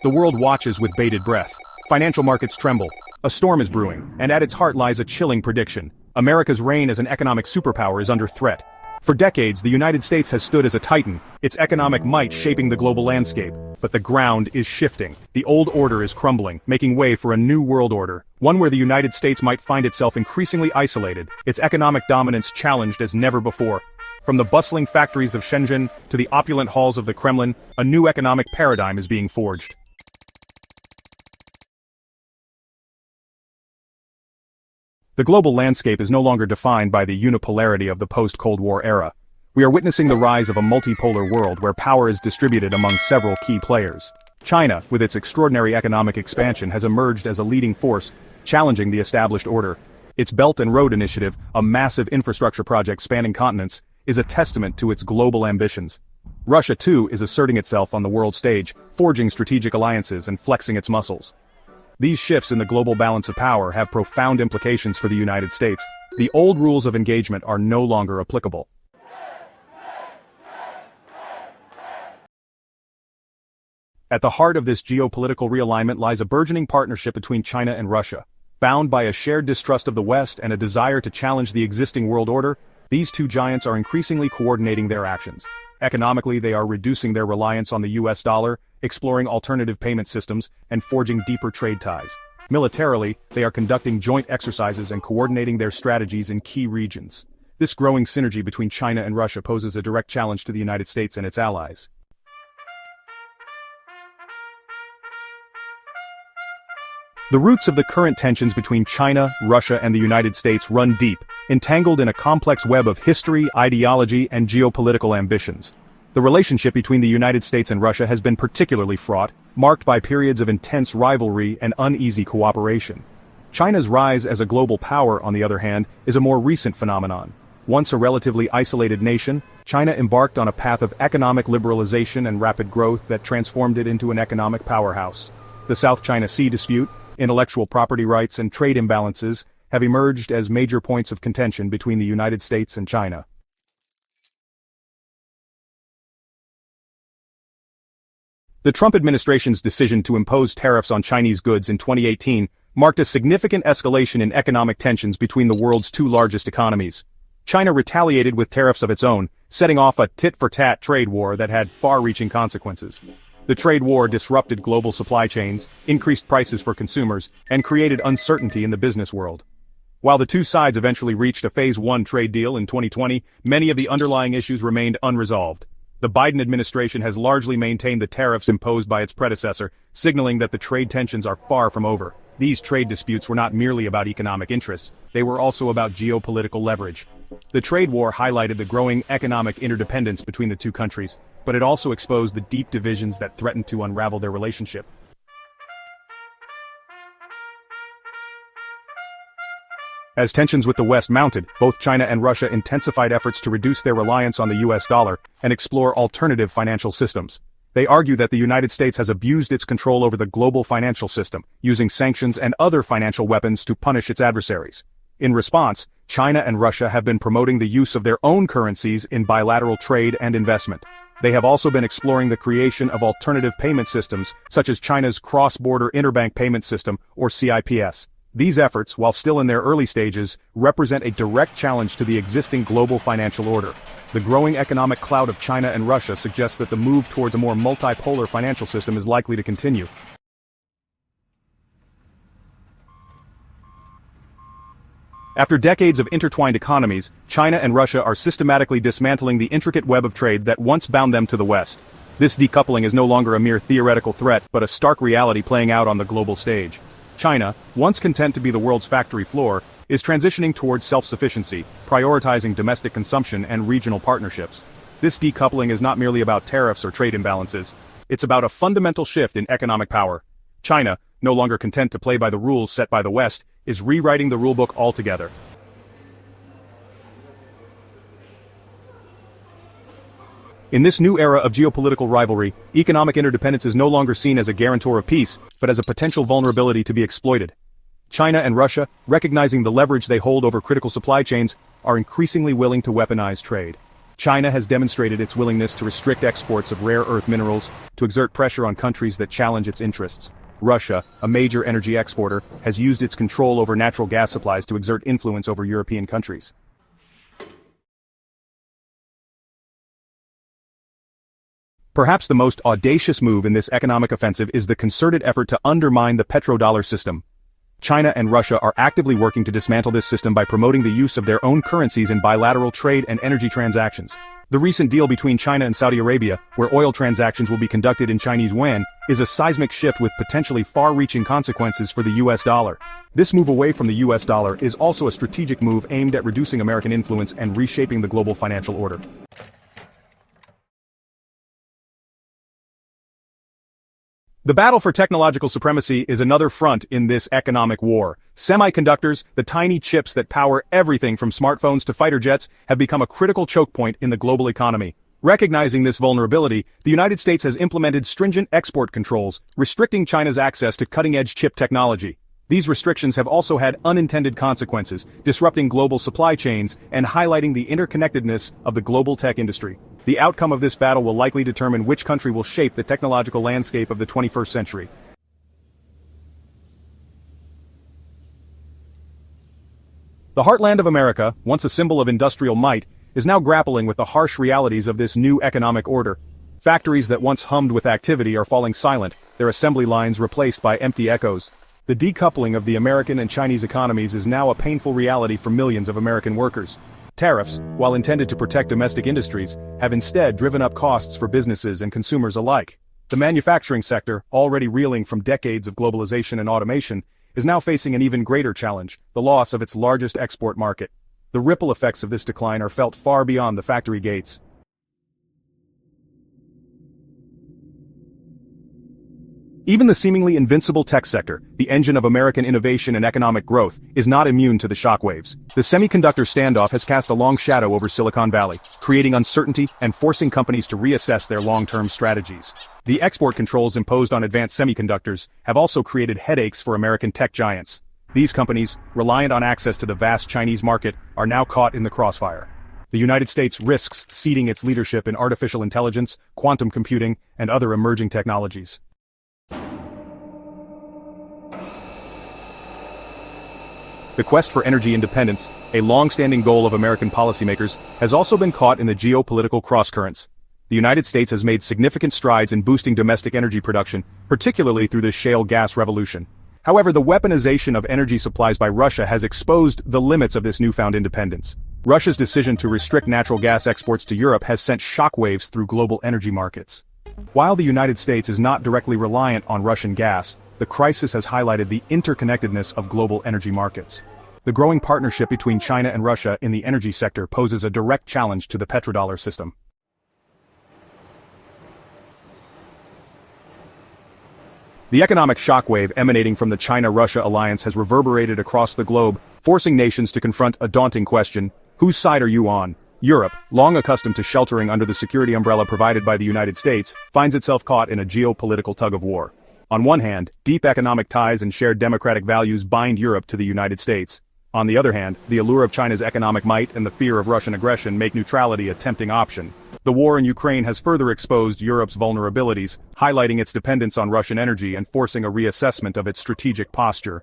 The world watches with bated breath. Financial markets tremble. A storm is brewing, and at its heart lies a chilling prediction. America's reign as an economic superpower is under threat. For decades, the United States has stood as a titan, its economic might shaping the global landscape. But the ground is shifting. The old order is crumbling, making way for a new world order, one where the United States might find itself increasingly isolated, its economic dominance challenged as never before. From the bustling factories of Shenzhen to the opulent halls of the Kremlin, a new economic paradigm is being forged. The global landscape is no longer defined by the unipolarity of the post-Cold War era. We are witnessing the rise of a multipolar world where power is distributed among several key players. China, with its extraordinary economic expansion, has emerged as a leading force, challenging the established order. Its Belt and Road Initiative, a massive infrastructure project spanning continents, is a testament to its global ambitions. Russia, too, is asserting itself on the world stage, forging strategic alliances and flexing its muscles. These shifts in the global balance of power have profound implications for the United States. The old rules of engagement are no longer applicable. At the heart of this geopolitical realignment lies a burgeoning partnership between China and Russia. Bound by a shared distrust of the West and a desire to challenge the existing world order, these two giants are increasingly coordinating their actions. Economically, they are reducing their reliance on the US dollar, exploring alternative payment systems, and forging deeper trade ties. Militarily, they are conducting joint exercises and coordinating their strategies in key regions. This growing synergy between China and Russia poses a direct challenge to the United States and its allies. The roots of the current tensions between China, Russia, and the United States run deep, entangled in a complex web of history, ideology, and geopolitical ambitions. The relationship between the United States and Russia has been particularly fraught, marked by periods of intense rivalry and uneasy cooperation. China's rise as a global power, on the other hand, is a more recent phenomenon. Once a relatively isolated nation, China embarked on a path of economic liberalization and rapid growth that transformed it into an economic powerhouse. The South China Sea dispute, intellectual property rights, and trade imbalances have emerged as major points of contention between the United States and China. The Trump administration's decision to impose tariffs on Chinese goods in 2018 marked a significant escalation in economic tensions between the world's two largest economies. China retaliated with tariffs of its own, setting off a tit-for-tat trade war that had far-reaching consequences. The trade war disrupted global supply chains, increased prices for consumers, and created uncertainty in the business world. While the two sides eventually reached a Phase 1 trade deal in 2020, many of the underlying issues remained unresolved. The Biden administration has largely maintained the tariffs imposed by its predecessor, signaling that the trade tensions are far from over. These trade disputes were not merely about economic interests, they were also about geopolitical leverage. The trade war highlighted the growing economic interdependence between the two countries, but it also exposed the deep divisions that threatened to unravel their relationship. As tensions with the West mounted, both China and Russia intensified efforts to reduce their reliance on the US dollar and explore alternative financial systems. They argue that the United States has abused its control over the global financial system, using sanctions and other financial weapons to punish its adversaries. In response, China and Russia have been promoting the use of their own currencies in bilateral trade and investment. They have also been exploring the creation of alternative payment systems, such as China's Cross-Border Interbank Payment System, or CIPS. These efforts, while still in their early stages, represent a direct challenge to the existing global financial order. The growing economic clout of China and Russia suggests that the move towards a more multipolar financial system is likely to continue. After decades of intertwined economies, China and Russia are systematically dismantling the intricate web of trade that once bound them to the West. This decoupling is no longer a mere theoretical threat, but a stark reality playing out on the global stage. China, once content to be the world's factory floor, is transitioning towards self-sufficiency, prioritizing domestic consumption and regional partnerships. This decoupling is not merely about tariffs or trade imbalances. It's about a fundamental shift in economic power. China, no longer content to play by the rules set by the West, is rewriting the rulebook altogether. In this new era of geopolitical rivalry, economic interdependence is no longer seen as a guarantor of peace, but as a potential vulnerability to be exploited. China and Russia, recognizing the leverage they hold over critical supply chains, are increasingly willing to weaponize trade. China has demonstrated its willingness to restrict exports of rare earth minerals to exert pressure on countries that challenge its interests. Russia, a major energy exporter, has used its control over natural gas supplies to exert influence over European countries. Perhaps the most audacious move in this economic offensive is the concerted effort to undermine the petrodollar system. China and Russia are actively working to dismantle this system by promoting the use of their own currencies in bilateral trade and energy transactions. The recent deal between China and Saudi Arabia, where oil transactions will be conducted in Chinese yuan, is a seismic shift with potentially far-reaching consequences for the US dollar. This move away from the US dollar is also a strategic move aimed at reducing American influence and reshaping the global financial order. The battle for technological supremacy is another front in this economic war. Semiconductors, the tiny chips that power everything from smartphones to fighter jets, have become a critical choke point in the global economy. Recognizing this vulnerability, the United States has implemented stringent export controls, restricting China's access to cutting-edge chip technology. These restrictions have also had unintended consequences, disrupting global supply chains and highlighting the interconnectedness of the global tech industry. The outcome of this battle will likely determine which country will shape the technological landscape of the 21st century. The heartland of America, once a symbol of industrial might, is now grappling with the harsh realities of this new economic order. Factories that once hummed with activity are falling silent, their assembly lines replaced by empty echoes. The decoupling of the American and Chinese economies is now a painful reality for millions of American workers. Tariffs, while intended to protect domestic industries, have instead driven up costs for businesses and consumers alike. The manufacturing sector, already reeling from decades of globalization and automation, is now facing an even greater challenge, the loss of its largest export market. The ripple effects of this decline are felt far beyond the factory gates. Even the seemingly invincible tech sector, the engine of American innovation and economic growth, is not immune to the shockwaves. The semiconductor standoff has cast a long shadow over Silicon Valley, creating uncertainty and forcing companies to reassess their long-term strategies. The export controls imposed on advanced semiconductors have also created headaches for American tech giants. These companies, reliant on access to the vast Chinese market, are now caught in the crossfire. The United States risks ceding its leadership in artificial intelligence, quantum computing, and other emerging technologies. The quest for energy independence, a long-standing goal of American policymakers, has also been caught in the geopolitical crosscurrents. The United States has made significant strides in boosting domestic energy production, particularly through the shale gas revolution. However, the weaponization of energy supplies by Russia has exposed the limits of this newfound independence. Russia's decision to restrict natural gas exports to Europe has sent shockwaves through global energy markets. While the United States is not directly reliant on Russian gas, the crisis has highlighted the interconnectedness of global energy markets. The growing partnership between China and Russia in the energy sector poses a direct challenge to the petrodollar system. The economic shockwave emanating from the China-Russia alliance has reverberated across the globe, forcing nations to confront a daunting question: whose side are you on? Europe, long accustomed to sheltering under the security umbrella provided by the United States, finds itself caught in a geopolitical tug-of-war. On one hand, deep economic ties and shared democratic values bind Europe to the United States. On the other hand, the allure of China's economic might and the fear of Russian aggression make neutrality a tempting option. The war in Ukraine has further exposed Europe's vulnerabilities, highlighting its dependence on Russian energy and forcing a reassessment of its strategic posture.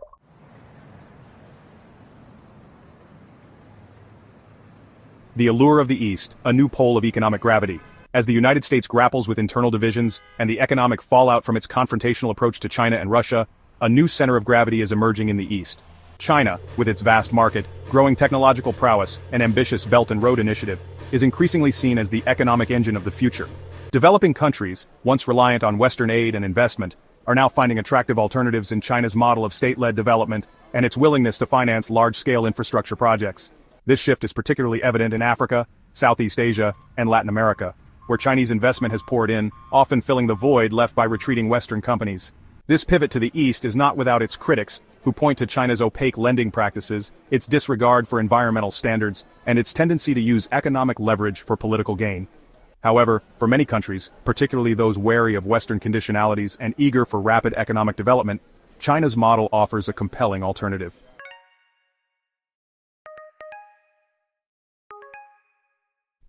The allure of the East, a new pole of economic gravity. As the United States grapples with internal divisions and the economic fallout from its confrontational approach to China and Russia, a new center of gravity is emerging in the East. China, with its vast market, growing technological prowess, and ambitious Belt and Road Initiative, is increasingly seen as the economic engine of the future. Developing countries, once reliant on Western aid and investment, are now finding attractive alternatives in China's model of state-led development and its willingness to finance large-scale infrastructure projects. This shift is particularly evident in Africa, Southeast Asia, and Latin America, where Chinese investment has poured in, often filling the void left by retreating Western companies. This pivot to the East is not without its critics, who point to China's opaque lending practices, its disregard for environmental standards, and its tendency to use economic leverage for political gain. However, for many countries, particularly those wary of Western conditionalities and eager for rapid economic development, China's model offers a compelling alternative.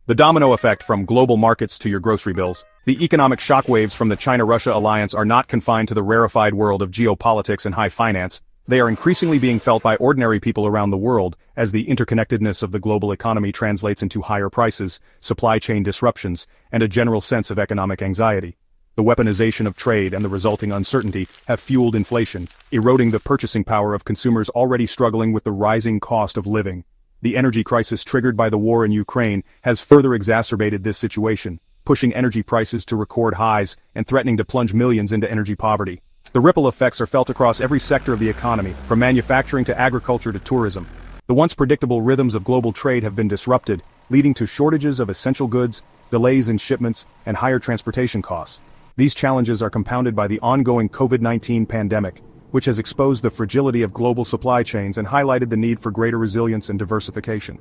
The domino effect from global markets to your grocery bills. The economic shockwaves from the China-Russia alliance are not confined to the rarefied world of geopolitics and high finance. They are increasingly being felt by ordinary people around the world, as the interconnectedness of the global economy translates into higher prices, supply chain disruptions, and a general sense of economic anxiety. The weaponization of trade and the resulting uncertainty have fueled inflation, eroding the purchasing power of consumers already struggling with the rising cost of living. The energy crisis triggered by the war in Ukraine has further exacerbated this situation, pushing energy prices to record highs and threatening to plunge millions into energy poverty. The ripple effects are felt across every sector of the economy, from manufacturing to agriculture to tourism. The once predictable rhythms of global trade have been disrupted, leading to shortages of essential goods, delays in shipments, and higher transportation costs. These challenges are compounded by the ongoing COVID-19 pandemic, which has exposed the fragility of global supply chains and highlighted the need for greater resilience and diversification.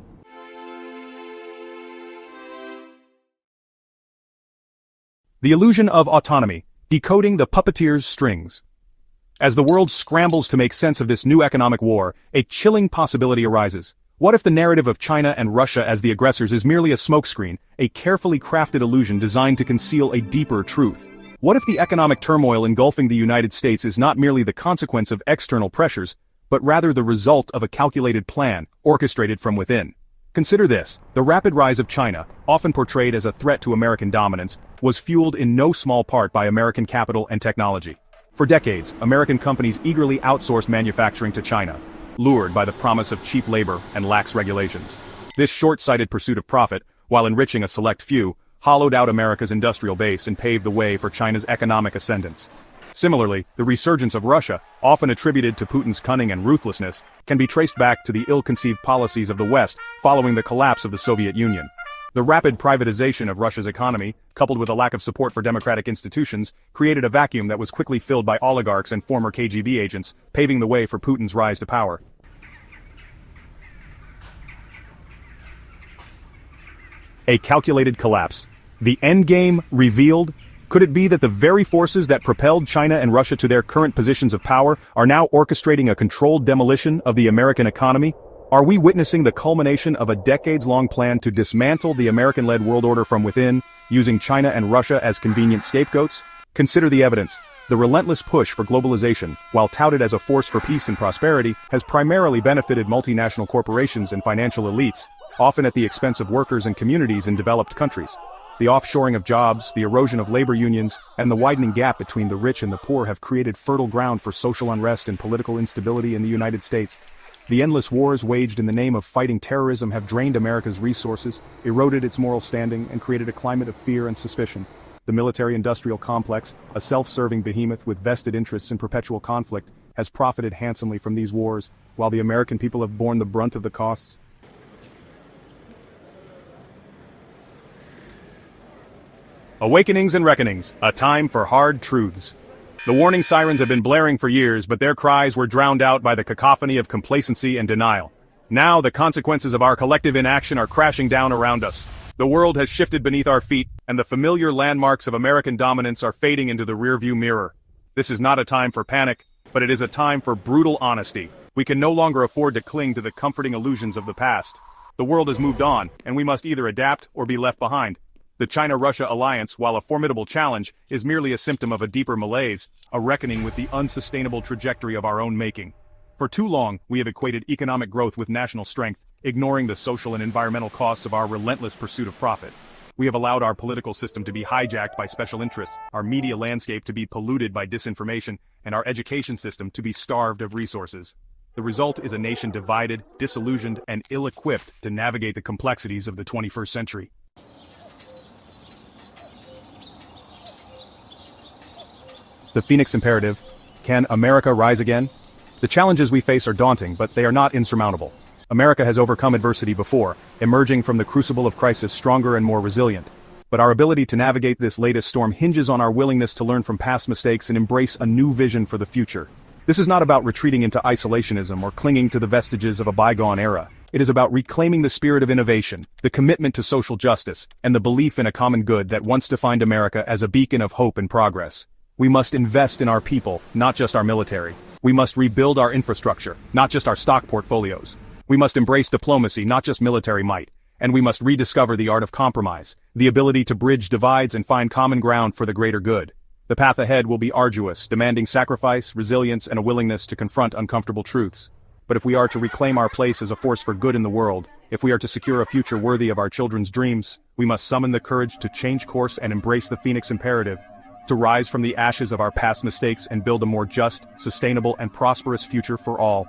The illusion of autonomy, decoding the puppeteer's strings. As the world scrambles to make sense of this new economic war, a chilling possibility arises. What if the narrative of China and Russia as the aggressors is merely a smokescreen, a carefully crafted illusion designed to conceal a deeper truth? What if the economic turmoil engulfing the United States is not merely the consequence of external pressures, but rather the result of a calculated plan, orchestrated from within? Consider this: the rapid rise of China, often portrayed as a threat to American dominance, was fueled in no small part by American capital and technology. For decades, American companies eagerly outsourced manufacturing to China, lured by the promise of cheap labor and lax regulations. This short-sighted pursuit of profit, while enriching a select few, hollowed out America's industrial base and paved the way for China's economic ascendance. Similarly, the resurgence of Russia, often attributed to Putin's cunning and ruthlessness, can be traced back to the ill-conceived policies of the West following the collapse of the Soviet Union. The rapid privatization of Russia's economy, coupled with a lack of support for democratic institutions, created a vacuum that was quickly filled by oligarchs and former KGB agents, paving the way for Putin's rise to power. A calculated collapse. The endgame revealed? Could it be that the very forces that propelled China and Russia to their current positions of power are now orchestrating a controlled demolition of the American economy? Are we witnessing the culmination of a decades-long plan to dismantle the American-led world order from within, using China and Russia as convenient scapegoats? Consider the evidence. The relentless push for globalization, while touted as a force for peace and prosperity, has primarily benefited multinational corporations and financial elites, often at the expense of workers and communities in developed countries. The offshoring of jobs, the erosion of labor unions, and the widening gap between the rich and the poor have created fertile ground for social unrest and political instability in the United States. The endless wars waged in the name of fighting terrorism have drained America's resources, eroded its moral standing, and created a climate of fear and suspicion. The military-industrial complex, a self-serving behemoth with vested interests in perpetual conflict, has profited handsomely from these wars, while the American people have borne the brunt of the costs. Awakenings and reckonings, a time for hard truths. The warning sirens have been blaring for years, but their cries were drowned out by the cacophony of complacency and denial. Now the consequences of our collective inaction are crashing down around us. The world has shifted beneath our feet, and the familiar landmarks of American dominance are fading into the rearview mirror. This is not a time for panic, but it is a time for brutal honesty. We can no longer afford to cling to the comforting illusions of the past. The world has moved on, and we must either adapt or be left behind. The China-Russia alliance, while a formidable challenge, is merely a symptom of a deeper malaise, a reckoning with the unsustainable trajectory of our own making. For too long, we have equated economic growth with national strength, ignoring the social and environmental costs of our relentless pursuit of profit. We have allowed our political system to be hijacked by special interests, our media landscape to be polluted by disinformation, and our education system to be starved of resources. The result is a nation divided, disillusioned, and ill-equipped to navigate the complexities of the 21st century. The Phoenix Imperative. Can America rise again? The challenges we face are daunting, but they are not insurmountable. America has overcome adversity before, emerging from the crucible of crisis stronger and more resilient. But our ability to navigate this latest storm hinges on our willingness to learn from past mistakes and embrace a new vision for the future. This is not about retreating into isolationism or clinging to the vestiges of a bygone era. It is about reclaiming the spirit of innovation, the commitment to social justice, and the belief in a common good that once defined America as a beacon of hope and progress. We must invest in our people, not just our military. We must rebuild our infrastructure, not just our stock portfolios. We must embrace diplomacy, not just military might. And we must rediscover the art of compromise, the ability to bridge divides and find common ground for the greater good. The path ahead will be arduous, demanding sacrifice, resilience, and a willingness to confront uncomfortable truths. But if we are to reclaim our place as a force for good in the world, if we are to secure a future worthy of our children's dreams, we must summon the courage to change course and embrace the Phoenix imperative, to rise from the ashes of our past mistakes and build a more just, sustainable, and prosperous future for all.